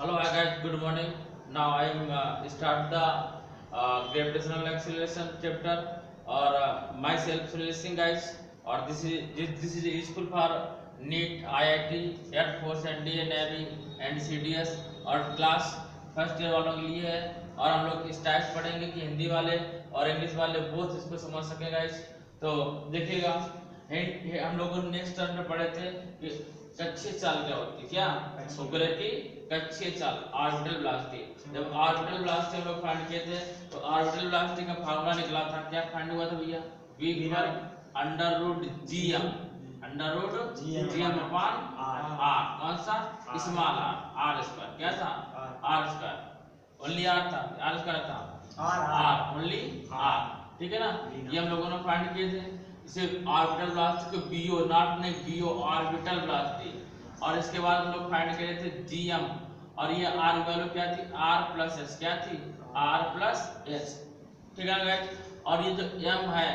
Hello, hi guys. Good morning. Now I am start the gravitational acceleration chapter or myself releasing guys. Or this is useful for NEET, IIT, Air Force, NDA, Navy and CDS और class first year वालों के लिए है। और हम लोग styles पढ़ेंगे कि हिंदी वाले और इंग्लिश वाले बोथ इसको समझ सके गाइस। तो देखिएगा हम लोगों ने नेक्स्ट टर्म में पढ़े थे कि कक्षीय चाल क्या होती है, क्या उपग्रह की कक्षीय चाल ऑर्बिटल वेलोसिटी। जब ऑर्बिटल वेलोसिटी हम लोग फाइंड किए थे तो ऑर्बिटल वेलोसिटी का फार्मूला निकला था, क्या फाइंड हुआ था भैया? v equal under root gm upon r। कौन सा? Small r square. क्या था? r square. ओनली r था, r स्क्वायर था r ओनली r। ठीक है ना, ये हम लोगों ने फाइंड किए थे। इसे ऑर्बिटल वेलोसिटी को bo नॉट नहीं bo ऑर्बिटल वेलोसिटी। और इसके बाद हम लोग फाइंड करे थे gm और ये r वैल्यू क्या थी? r plus S. क्या थी? r plus S. ठीक है गाइस। और ये जो m है,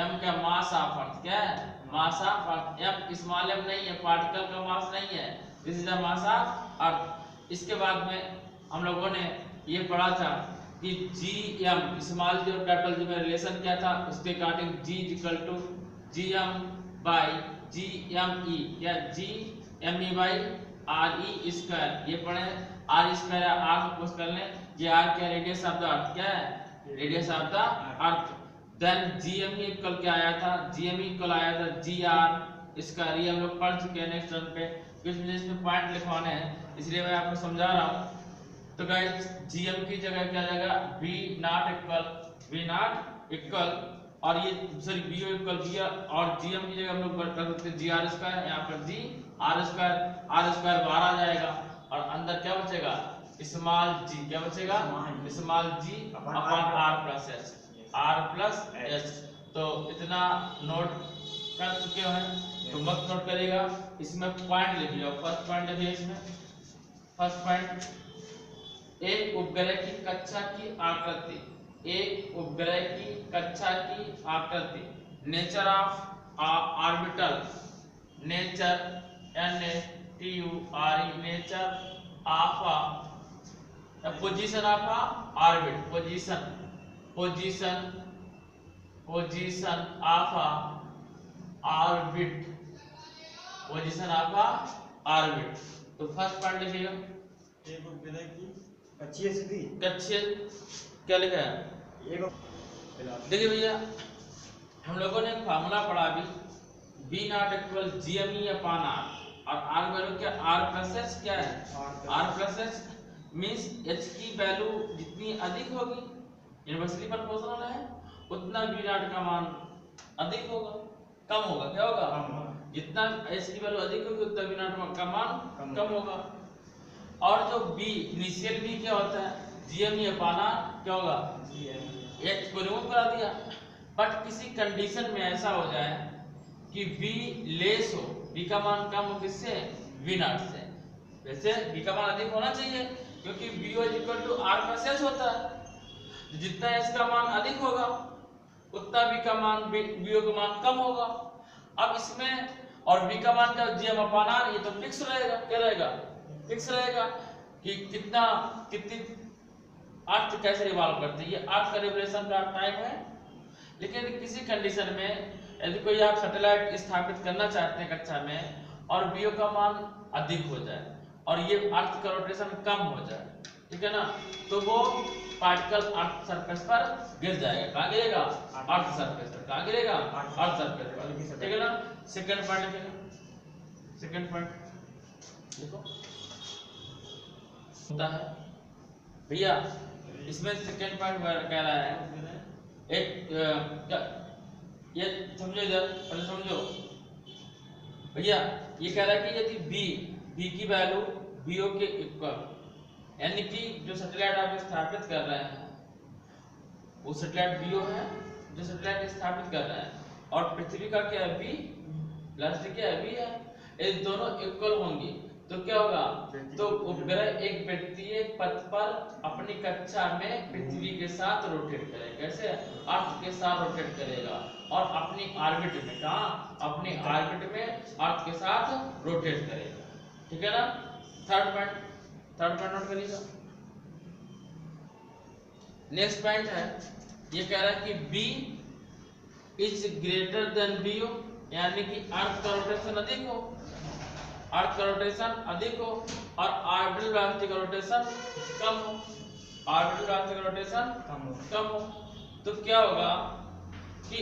m का मास ऑफ अर्थ क्या है? Mass of earth. m small m नहीं है, पार्टिकल का मास नहीं है, this is the mass of earth. इसके बाद में हम लोगों ने ये पढ़ा था कि gm स्मॉल जी और कैपिटल जी में रिलेशन क्या था, उसके according g equal to gm by gme। क्या? gme by re square. ये पढ़े r स्क्वायर या r को पुश कर लें, ये r क्या? Radius of the earth. क्या है? Radius of the earth. Then gme equal क्या आया था? gme इक्वल आया था gr स्क्वायर। ये हम लोग पढ़ चुके हैं नेक्स्ट टर्म पे, कुछ मुझे इसमें पॉइंट लिखवाने हैं इसलिए मैं आपको समझा रहा हूं। तो गाइस gm की जगह क्या जाएगा? v नॉट इक्वल और ये सॉरी bo इक्वल v और gm की जगह हम लोग कर सकते हैं gr स्क्वायर, यहाँ पर g r स्क्वायर बाहर आ जाएगा और अंदर क्या बचेगा? Small g। क्या बचेगा? Small g upon r plus S. r plus S. तो इतना नोट कर चुके हैं तो मत नोट करेगा, इसमें पॉइंट लिख लो। फर्स्ट पॉइंट लिखिए इसमें। फर्स्ट पॉइंट, एक उपग्रह की कक्षा की आकृति। एक उपग्रह की कक्षा की आकृति। Nature of orbital. Nature NATURE nature of position of orbit. Position of orbit. Position of orbit. तो फर्स्ट पॉइंट लिखिएगा, एक उपग्रह की कक्षीय स्थिति। कक्षीय क्या लिखा है? देखिए भैया, हम लोगों ने फार्मूला पढ़ा अभी, v not equal gme upon r और r वैल्यू क्या? r plus h। क्या है? r plus h means h की वैल्यू जितनी अधिक होगी, इनवर्सली प्रोपोर्शनल है, उतना v नॉट का मान अधिक होगा, कम होगा। क्या होगा? जितना h की वैल्यू अधिक होगी उतना v नॉट का मान कम होगा। और जो b इनिशियल b क्या होता है? gme upon r। क्या होगा? h को रिमूव करा दिया। बट किसी कंडीशन में ऐसा हो जाए कि v लेस हो, v का मान कम हो, किससे? v नॉट से। वैसे v का मान अधिक होना चाहिए क्योंकि v is equal to r plus h होता है। जितना h का मान अधिक होगा उतना v का मान v का मान कम होगा। अब इसमें और v का मान क्या? gm upon r। ये तो फिक्स रहेगा। क्या रहेगा? फिक्स रहेगा कि कितनी अर्थ कैसे रिवॉल्व करती है। ये अर्थ का रिवोल्यूशन का टाइम है। लेकिन किसी कंडीशन में यदि कोई आप सैटेलाइट स्थापित करना चाहते हैं कक्षा में और बीओ का मान अधिक हो जाए और ये अर्थ का रोटेशन कम हो जाए, ठीक है ना, तो वो पार्टिकल अर्थ सरफेस पर गिर जाएगा। कहाँ गिरेगा? अर्थ सरफेस पर। कहाँ गिरेगा? अर्थ सरफेस पर। ठीक है ना। सेकंड पॉइंट लिखेगा। सेकंड पॉइंट लिखो होता है भैया, इसमें सेकंड पॉइंट कह रहा है एक ये समझो, इधर पहले समझो भैया। ये कह रहा है कि यदि b की वैल्यू bo के इक्वल, यानी कि जो सैटेलाइट आप स्थापित कर रहे हैं वो सैटेलाइट bo है जो सैटेलाइट स्थापित कर रहे हैं और पृथ्वी का क्या है? b प्लस क्या है? b है। ये दोनों इक्वल होंगी तो क्या होगा? तो उपग्रह एक वृत्तीय पथ पर अपनी कक्षा में पृथ्वी के साथ रोटेट करेगा। कैसे? अर्थ के साथ रोटेट करेगा और अपनी ऑर्बिट में, कहाँ? अपनी ऑर्बिट में अर्थ के साथ रोटेट करेगा। ठीक है ना। Third point, third point note करिएगा। नेक्स्ट पॉइंट है, ये कह रहा है कि B is greater than BO, यानी कि अर्थ का रोटेशन अधिक हो, अर्थ का रोटेशन अधिक हो और ऑर्बिटल वेलोसिटी का रोटेशन कम हो, ऑर्बिटल वेलोसिटी का रोटेशन कम हो। तो क्या होगा कि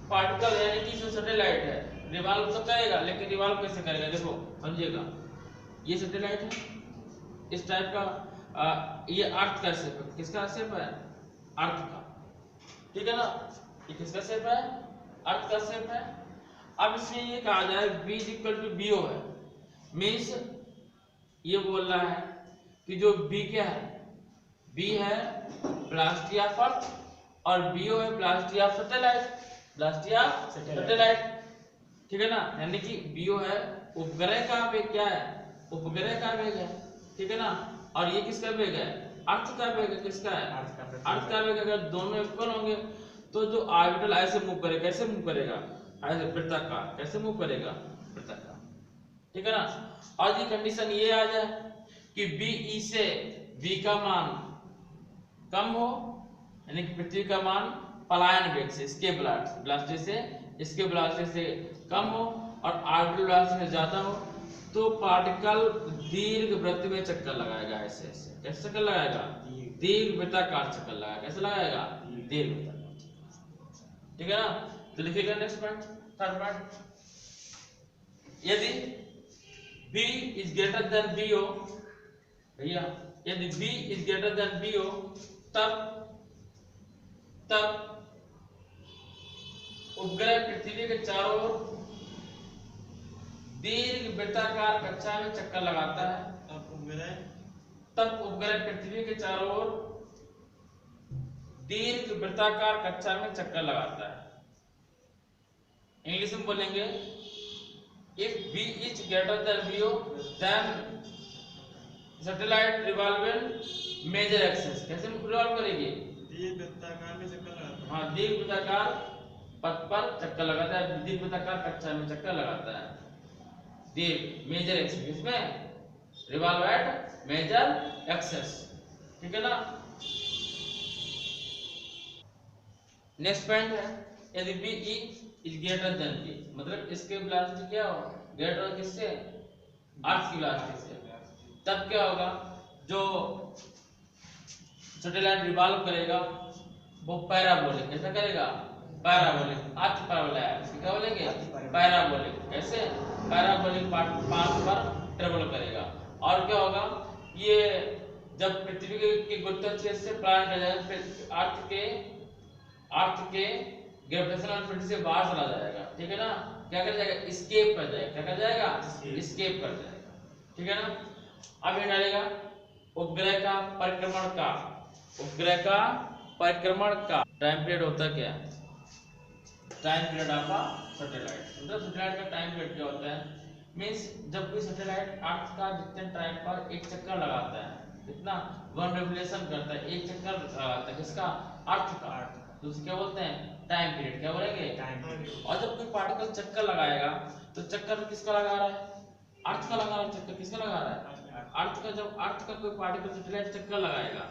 पार्टिकल यानी कि जो सैटेलाइट है रिवॉल्व तो करेगा, लेकिन रिवॉल्व कैसे करेगा, देखो समझिएगा। ये सैटेलाइट है इस टाइप का, ये अर्थ का शेप है, किसका शेप है, अर्थ का, ठीक है ना, ये किसका शेप है, अर्थ का शेप है। अब इसमें ये कहा जाए B = BO है, मीन्स ये बोल रहा है कि जो B क्या है, B है वेलोसिटी ऑफ अर्थ और BO है velocity of satellite, velocity of satellite, ठीक है ना, यानी कि BO है उपग्रह का वेग, क्या है, उपग्रह का वेग है, ठीक है ना, और ये किसका वेग है, अर्थ का वेग है, किसका है, अर्थ का वेग। अगर दोनों इक्वल होंगे तो जो ऑर्बिटल ऐसे मूव करेगा, कैसे मूव करेगा, ऐसे वृत्ताकार, कैसे मूव करेगा, वृत्ताकार, ठीक है ना। और ये कंडीशन ये आ जाए कि BE से B का मान कम हो, यानी कि पृथ्वी का मान पलायन वेग से, इसके वेलोसिटी से, इसके वेलोसिटी से कम हो और ऑर्बिटल वेलोसिटी से ज्यादा हो, तो पार्टिकल दीर्घ वृत्त में चक्कर लगाएगा, ऐसे ऐसे, कैसे चक्कर लगाएगा, दीर्घ वृत्ताकार चक्कर लगाएगा, कैसे लगाएगा, दीर्घ वृत्ताकार, ठीक है ना। तो लिखिएगा नेक्स्ट पॉइंट, थर्ड पॉइंट, यदि B is greater than BO, भैया यदि B is greater than BO, तब उपग्रह पृथ्वी के चारों ओर दीर्घ वृत्ताकार कक्षा में चक्कर लगाता है, तब उपग्रह पृथ्वी के चारों ओर दीर्घ वृत्ताकार कक्षा में चक्कर लगाता है। इंग्लिश में बोलेंगे, if B is greater than BO, then satellite revolve in major axis, कैसे रिवॉल्व करेगी, दीर्घ वृत्ताकार में चक्कर लगाता है, हाँ दीर्घ वृत्ताकार पथ पर चक्कर लगाता है, दीर्घ वृत्ताकार कक्षा में चक्कर लगाता है, दीर्घ मेजर एक्सिस, इसमें रिवॉल्व एट मेजर एक्सिस, ठीक है ना। नेक्स्ट पॉइंट है, यदि BE is greater than B, मतलब इसके वेलोसिटी क्या हो, ग्रेटर किससे, अर्थ की वेलोसिटी से, तब क्या होगा, जो सैटेलाइट रिवॉल्व करेगा वो पैराबोलिक, कैसा करेगा, पैराबोलिक, अर्थ पैराबोला है, इसको क्या बोलेंगे, पैराबोलिक, कैसे, पैराबोलिक पाथ पर ट्रेवल करेगा। और क्या होगा, ये जब पृथ्वी के गुरुत्वाकर्षण से पलायन कर जाएगा, अर्थ के ग्रेविटेशनल फील्ड से बाहर चला जाएगा, ठीक है ना, क्या कर जाएगा, एस्केप कर जाएगा, क्या कर जाएगा, एस्केप कर जाएगा, ठीक है ना। अब ये डालेगा उपग्रह का परिक्रमण का, उपग्रह का परिक्रमण का टाइम पीरियड होता क्या है, टाइम पीरियड ऑफ सैटेलाइट, मतलब सैटेलाइट का टाइम पीरियड क्या होता है, मींस जब कोई सैटेलाइट अर्थ का जितने टाइम पर एक चक्कर लगाता है, कितना, वन रेवोल्यूशन करता है, एक चक्कर लगाता है, किसका, अर्थ का, तो उसे क्या बोलते हैं, टाइम पीरियड, क्या बोलेंगे, टाइम पीरियड। और जब कोई पार्टिकल चक्कर लगाएगा तो चक्कर किसका लगा रहा है, अर्थ का लगा रहा है, चक्कर किसका लगा रहा है, अर्थ का। जब अर्थ का कोई पार्टिकल सैटेलाइट चक्कर लगाएगा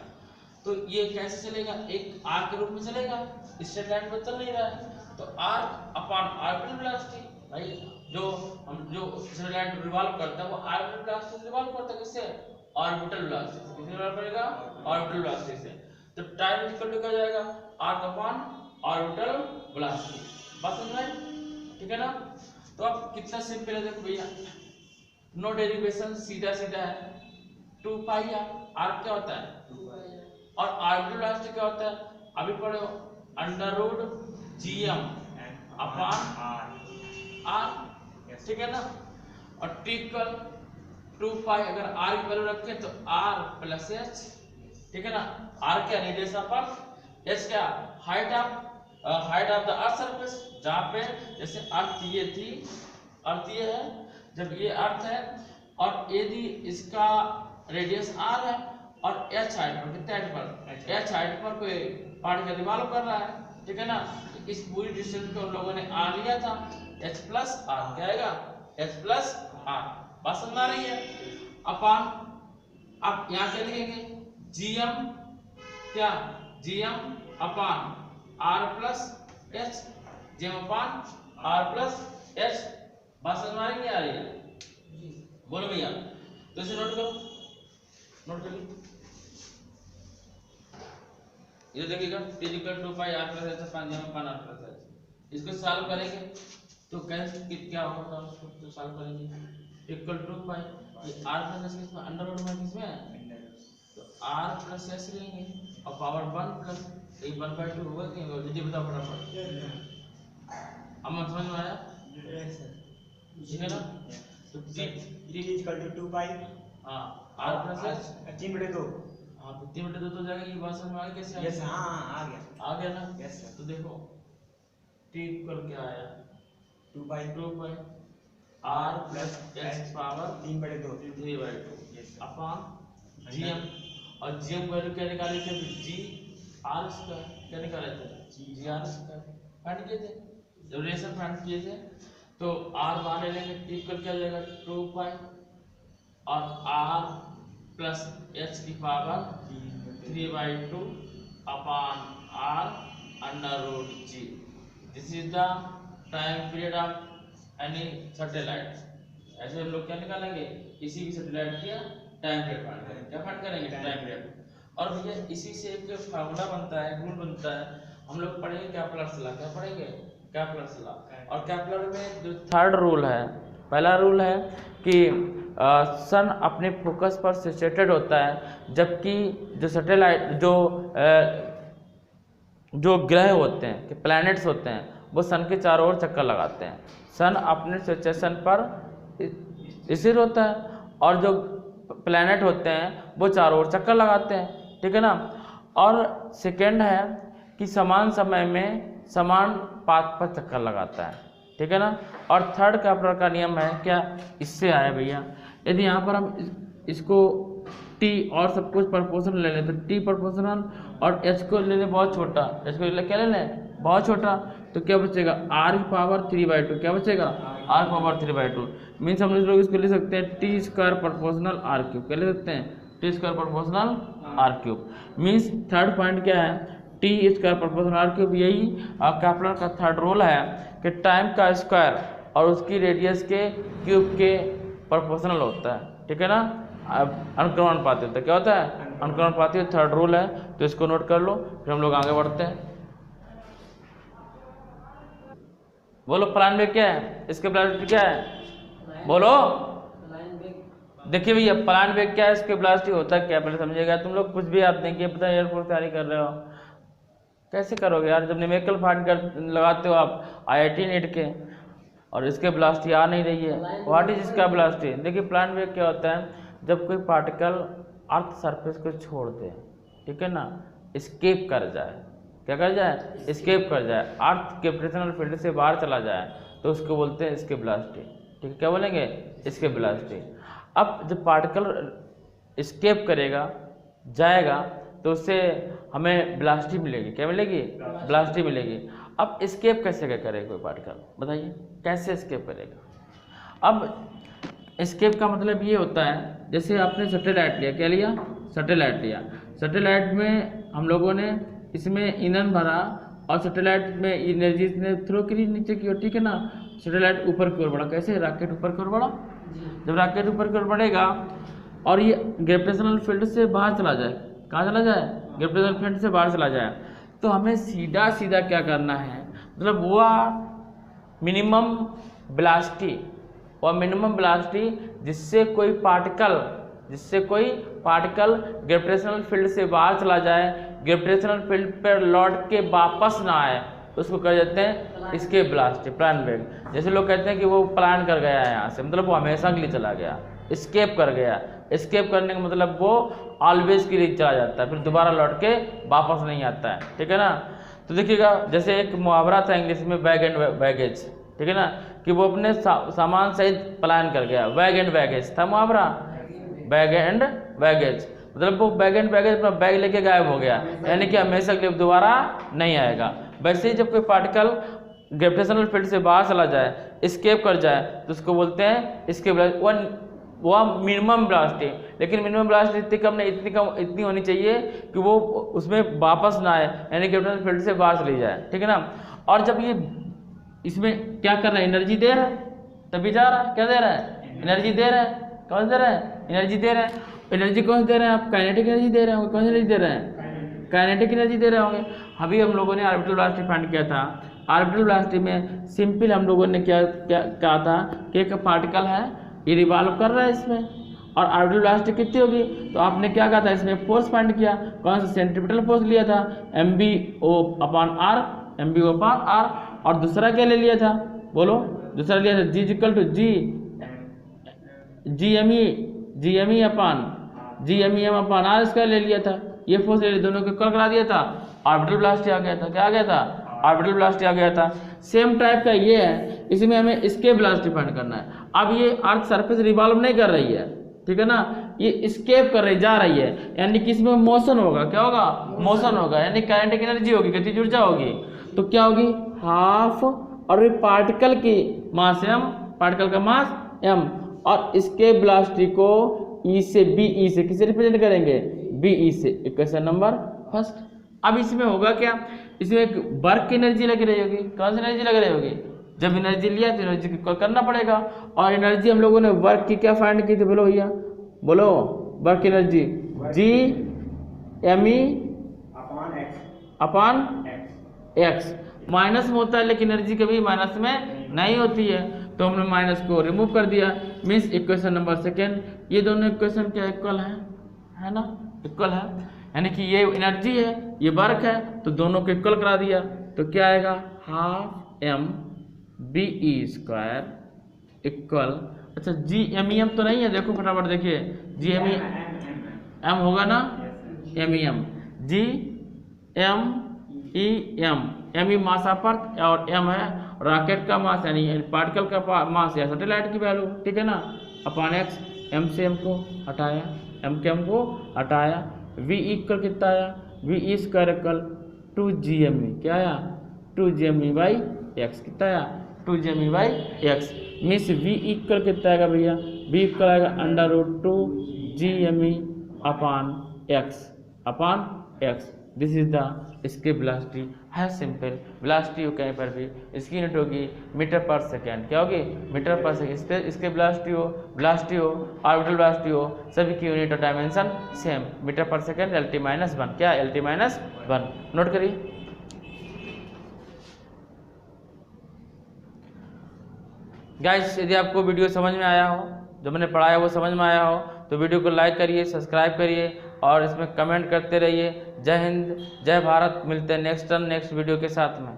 तो ये कैसे चलेगा, एक आर्क के रूप में चलेगा, इस सैटेलाइट पर चल नहीं रहा है, तो आर्क अपॉन ऑर्बिटल वेलोसिटी, भाई जो सैटेलाइट रिवॉल्व करता है वो ऑर्बिटल वेलोसिटी से रिवॉल्व करता है, किससे, ऑर्बिटल वेलोसिटी से, किससे रिवॉल्व करेगा, ऑर्बिटल वेलोसिटी से, तो टाइम इक्वल टू क्या जाएगा, आर्क अपॉन ऑर्बिटल वेलोसिटी, बात समझ में, ठीक है ना। तो अब कितना सिंपल है, देखो भैया, नो डेरिवेशन, सीधा सीधा है, 2 पाई आर्क क्या होता है, 2 पाई, और ऑर्बिटल वेलोसिटी क्या होता है, अभी पढ़ो, √gm अपॉन r, ठीक है ना, और t इक्वल 2 पाई, अगर r की वैल्यू रखें तो r प्लस h, ठीक है ना, r क्या, रेडियस ऑफ अर्थ, h क्या, height of the earth surface, जहां पे जैसे अर्थ ये थी, अर्थ ये है, जब ये अर्थ है और यदि इसका रेडियस r है और h हाइट पर, कितने हाइट पर, h हाइट पर कोई पार्टिकल रिवॉल्व कर रहा है, ठीक है ना, तो इस पूरी डिस्टेंस को हम लोगों ने r लिया था, h प्लस r, क्या आएगा, h प्लस r, बात समझ आ रही है, अपॉन अब यहाँ क्या लिखेंगे, gm क्या, gm upon r plus h, gm upon r plus h। बात समझ में आ रही है, नहीं आ रही है? बोलो भैया, तो इसे नोट करो, नोट करिए। ये देखिएगा t equal to pi r plus h upon gm upon r plus h। इसको सॉल्व करेंगे तो कैसे क्या होगा, उसको तो सॉल्व करेंगे इक्वल टू पाई, ये r प्लस h किसमें, अंडर रूट में किसमें है, तो r प्लस h लेंगे और पावर 1 प्लस 1/2 होगा कि नहीं, जल्दी बताओ फटाफट। अब समझ में आया, ठीक है ना? तो t इक्वल टू 2 पाई हाँ r प्लस h 3/2। हाँ तो 3/2 तो जाएगा, ये बात समझ में आ गई कैसे? यस हाँ आ गया, आ गया ना? Yes sir. तो देखो t इक्वल क्या आया, 2 पाई r प्लस h पावर 3/2 3/2 अपान gm, और gm वैल्यू क्या निकाले थे, g r स्क्वायर क्या निकाले थे, g r स्क्वायर फाइंड किए थे, जब रिलेशन फाइंड किए थे तो r बाहर ले लेंगे, t इक्वल क्या हो जाएगा 2 पाई और r प्लस h की power 3/2 upon r under root g। This is the time period of any satellite. ऐसे हम लोग क्या निकालेंगे, किसी भी सैटेलाइट का टाइम पीरियड फाइंड करेंगे, क्या फाइंड करेंगे, टाइम पीरियड। और भैया इसी से एक फार्मूला बनता है, रूल बनता है, हम लोग पढ़ेंगे कैप्लर्स लॉ, क्या पढ़ेंगे, कैप्लर्स लॉ। और कैप्लर में जो थर्ड रूल है, पहला रूल है कि सन अपने फोकस पर सिचुएटेड होता है, जबकि जो सैटेलाइट जो ग्रह होते हैं कि प्लैनेट्स होते हैं वो सन के चारों ओर चक्कर लगाते हैं। सन अपने सिचुएशन पर स्थिर होता है और जो प्लैनेट होते हैं वो चारों ओर चक्कर लगाते हैं, ठीक है ना। और सेकेंड है कि समान समय में समान पाथ पर चक्कर लगाता है, ठीक है ना। और थर्ड कैप्लर का नियम है क्या, इससे आया भैया, यदि यहाँ पर हम इसको t और सब कुछ प्रोपोर्शनल ले लें तो t प्रोपोर्शनल और h को ले लें बहुत छोटा, h को क्या ले लें बहुत छोटा, तो क्या बचेगा r की पावर 3/2, क्या बचेगा r की पावर 3/2। मीन्स हम लोग इसको ले सकते हैं t स्क्वायर प्रोपोर्शनल r3, क्या ले सकते हैं t square proportional r3। Means third point क्या है, t स्क्वायर प्रोपोर्शनल r3। यही कैप्लर का थर्ड रूल है कि टाइम का स्क्वायर और उसकी रेडियस के क्यूब के प्रोपोर्शनल होता है, ठीक है ना। अनुक्रमानुपाती होता है, क्या होता है अनुक्रमानुपाती, थर्ड रूल है, तो इसको नोट कर लो, फिर हम लोग आगे बढ़ते हैं। बोलो प्लान वेग क्या है, इसके वेलोसिटी क्या है, बोलो। देखिए भैया प्लान वेग क्या है, इसके वेलोसिटी होता है क्या, पहले समझिएगा। तुम लोग कुछ भी आप देखिए, पता है एयरफोर्स तैयारी कर रहे हो, कैसे करोगे यार, जब न्यूमेरिकल फाइंड कर लगाते हो आप IIT नीट के और इसके वेलोसिटी आ नहीं रही है, व्हाट इज इसका वेलोसिटी। देखिए प्लान वेग क्या होता है, जब कोई पार्टिकल अर्थ सरफेस को छोड़ दे, ठीक है ना, एस्केप कर जाए, क्या कर जाए, एस्केप कर जाए, अर्थ ग्रेविटेशनल फील्ड से बाहर चला जाए, तो उसको बोलते हैं इसके वेलोसिटी, ठीक है, क्या बोलेंगे इसके वेलोसिटी। अब जब पार्टिकल एस्केप करेगा जाएगा तो उससे हमें वेलोसिटी मिलेगी, क्या मिलेगी, वेलोसिटी मिलेगी। अब एस्केप कैसे क्या करेगा कोई पार्टिकल, बताइए कैसे एस्केप करेगा। अब एस्केप का मतलब ये होता है, जैसे आपने सैटेलाइट लिया, क्या लिया, सैटेलाइट लिया, सैटेलाइट में हम लोगों ने इसमें ईंधन भरा और सैटेलाइट में एनर्जी ने थ्रो करी नीचे की ओर, ठीक है ना। सैटेलाइट ऊपर की ओर बढ़ा, कैसे, रॉकेट ऊपर की ओर बढ़ा। जब रॉकेट ऊपर की ओर बढ़ेगा और ये ग्रेविटेशनल फील्ड से बाहर चला जाए, कहाँ चला जाए, ग्रेविटेशनल फील्ड से बाहर चला जाए, तो हमें सीधा सीधा क्या करना है, मतलब वो मिनिमम वेलोसिटी, और मिनिमम वेलोसिटी जिससे कोई पार्टिकल ग्रेविटेशनल फील्ड से बाहर चला जाए, ग्रेविटेशनल फील्ड पर लौट के वापस ना आए, उसको कह देते हैं इसके वेलोसिटी, प्लान वेग। जैसे लोग कहते हैं कि वो प्लान कर गया है यहाँ से, मतलब वो हमेशा के लिए चला गया, एस्केप कर गया। एस्केप करने का मतलब वो ऑलवेज के लिए चला जाता है, फिर दोबारा लौट के वापस नहीं आता है, ठीक है ना। तो देखिएगा जैसे एक मुहावरा था इंग्लिश में, बैग एंड बैगेज, ठीक है ना, कि वो अपने सामान सहित प्लान कर गया, बैग एंड बैगेज था मुहावरा, बैग एंड बैगेज, मतलब वो बैग एंड बैगेज अपना बैग लेके गायब हो गया, यानी कि हमेशा के लिए दोबारा नहीं आएगा। वैसे ही जब कोई पार्टिकल ग्रेविटेशनल फील्ड से बाहर चला जाए, एस्केप कर जाए, तो उसको बोलते हैं इसके वो मिनिमम वेलोसिटी, लेकिन मिनिमम वेलोसिटी इतनी कम नहीं, इतनी होनी चाहिए कि वो उसमें वापस ना आए, यानी ग्रेविटेशनल फील्ड से बाहर चली जाए, ठीक है ना। और जब ये इसमें क्या कर रहा है, एनर्जी दे रहा है तभी जा रहा है, क्या दे रहा है, एनर्जी दे रहा है, कौन दे रहा है, एनर्जी दे रहा है। एनर्जी कौन से दे रहे हैं आप, काइनेटिक एनर्जी दे रहे होंगे, कौन सी एनर्जी दे रहे हैं, काइनेटिक एनर्जी दे रहे होंगे। अभी हम लोगों ने ऑर्बिटल वेलोसिटी फाइंड किया था, ऑर्बिटल वेलोसिटी में सिंपल हम लोगों ने क्या कहा था कि एक पार्टिकल है, ये रिवॉल्व कर रहा है इसमें, और ऑर्बिटल वेलोसिटी कितनी होगी, तो आपने क्या कहा था, इसमें फोर्स फाइंड किया, कौन सा, सेंट्रीपिटल फोर्स लिया था, mv/r, mv/r, और दूसरा क्या ले लिया था, बोलो, दूसरा लिया था G=GME/r स्क्वायर ले लिया था, ये फोर्स ले लिया, दोनों को इक्वल करा दिया था, ऑर्बिटल वेलोसिटी आ गया था, क्या आ गया था, ऑर्बिटल वेलोसिटी आ गया था। सेम टाइप का ये है, इसमें हमें एस्केप वेलोसिटी फाइंड करना है। अब ये अर्थ सरफेस रिवॉल्व नहीं कर रही है, ठीक है ना, ये एस्केप कर रही, जा रही है, यानी कि इसमें मोशन होगा, क्या होगा, मोशन होगा, यानी काइनेटिक एनर्जी होगी, गतिज ऊर्जा होगी, तो क्या होगी, हाफ, और पार्टिकल की मास m, पार्टिकल का मास m, और इसके वेलोसिटी को E से BE से किसे रिप्रेजेंट करेंगे, BE से, इक्वेशन नंबर फर्स्ट। अब इसमें होगा क्या, इसमें एक वर्क की एनर्जी लग रही होगी, कौन सी एनर्जी लग रही होगी, जब एनर्जी लिया तो एनर्जी को इक्वल करना पड़ेगा, और एनर्जी हम लोगों ने वर्क की क्या फाइंड की थी, बोलो भैया, बोलो, वर्क एनर्जी G_me/x, माइनस में होता है लेकिन एनर्जी कभी माइनस में नहीं होती है, तो हमने माइनस को रिमूव कर दिया, मीन्स इक्वेशन नंबर सेकेंड, ये दोनों इक्वेशन क्या इक्वल है ना, इक्वल है, यानी कि ये एनर्जी है, ये वर्क है, तो दोनों को इक्वल करा दिया, तो क्या आएगा, हाफ m/BE² इक्वल, अच्छा G_me/m तो नहीं है, देखो फटाफट देखिए, G_me/m होगा ना, m/m, G_me/m, m मास पर और m है रॉकेट का मास, यानी पार्टिकल का मास या सैटेलाइट की वैल्यू, ठीक है ना, अपॉन x, m से m को हटाया, m के m को हटाया, v इक्वल कितना आया, VE² इक्वल 2GME, क्या आया, 2GME/x, कितना आया, 2GME/x, मीन्स v इक्वल कितना आएगा भैया, v इक्वल आएगा √2GME/x, this is the escape velocity, है सिंपल वेलोसिटी कहीं पर भी इसकी यूनिट होगी मीटर पर सेकेंड, क्या होगी, मीटर पर सेकेंड, इसके वेलोसिटी हो ऑर्बिटल वेलोसिटी हो, सभी की यूनिट और डायमेंशन सेम, मीटर पर सेकेंड, LT-1, क्या LT-1, नोट करिए। गाइस, यदि आपको वीडियो समझ में आया हो, जो मैंने पढ़ाया वो समझ में आया हो, तो वीडियो को लाइक करिए, सब्सक्राइब करिए, और इसमें कमेंट करते रहिए। जय हिंद, जय भारत, मिलते हैं नेक्स्ट वीडियो के साथ में।